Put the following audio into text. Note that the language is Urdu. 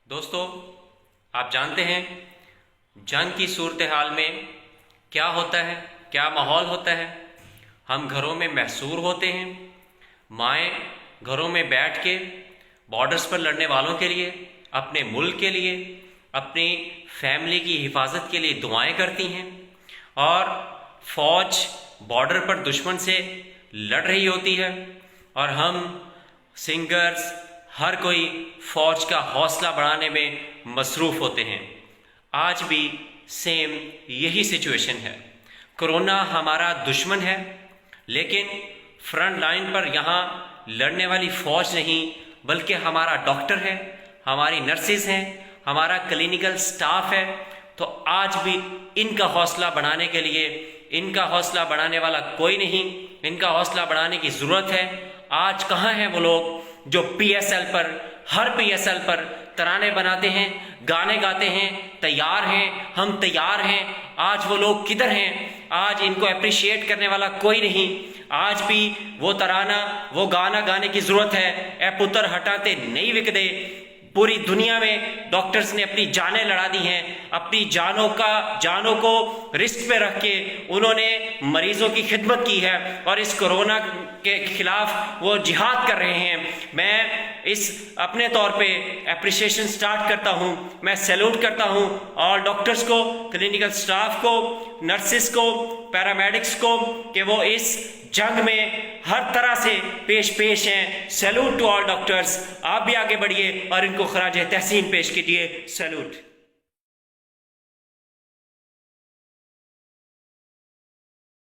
دوستو، آپ جانتے ہیں جنگ کی صورتحال میں کیا ہوتا ہے، کیا ماحول ہوتا ہے۔ ہم گھروں میں محصور ہوتے ہیں، مائیں گھروں میں بیٹھ کے بارڈرز پر لڑنے والوں کے لیے، اپنے ملک کے لیے، اپنی فیملی کی حفاظت کے لیے دعائیں کرتی ہیں، اور فوج بارڈر پر دشمن سے لڑ رہی ہوتی ہے، اور ہم سنگرز ہر کوئی فوج کا حوصلہ بڑھانے میں مصروف ہوتے ہیں۔ آج بھی سیم یہی سچویشن ہے۔ کرونا ہمارا دشمن ہے، لیکن فرنٹ لائن پر یہاں لڑنے والی فوج نہیں بلکہ ہمارا ڈاکٹر ہے، ہماری نرسز ہیں، ہمارا کلینیکل سٹاف ہے۔ تو آج بھی ان کا حوصلہ بڑھانے کے لیے، ان کا حوصلہ بڑھانے والا کوئی نہیں، ان کا حوصلہ بڑھانے کی ضرورت ہے۔ آج کہاں ہیں وہ لوگ جو پی ایس ایل پر، ہر پی ایس ایل پر ترانے بناتے ہیں، گانے گاتے ہیں، تیار ہیں، ہم تیار ہیں؟ آج وہ لوگ کدھر ہیں؟ آج ان کو اپریشیٹ کرنے والا کوئی نہیں۔ آج بھی وہ ترانہ، وہ گانا گانے کی ضرورت ہے۔ اے پتر ہٹاتے نہیں وکدے۔ پوری دنیا میں ڈاکٹرز نے اپنی جانیں لڑا دی ہیں، اپنی جانوں کو رسک پہ رکھ کے انہوں نے مریضوں کی خدمت کی ہے، اور اس کرونا کے خلاف وہ جہاد کر رہے ہیں۔ میں اس اپنے طور پہ اپریشیشن سٹارٹ کرتا ہوں، میں سیلوٹ کرتا ہوں آل ڈاکٹرز کو، کلینیکل سٹاف کو، نرسز کو، پیرامیڈکس کو، کہ وہ اس جنگ میں ہر طرح سے پیش ہیں۔ Salute to all doctors. آپ بھی آگے بڑھیے اور ان کو خراج تحسین پیش کیجیے۔ سیلوٹ۔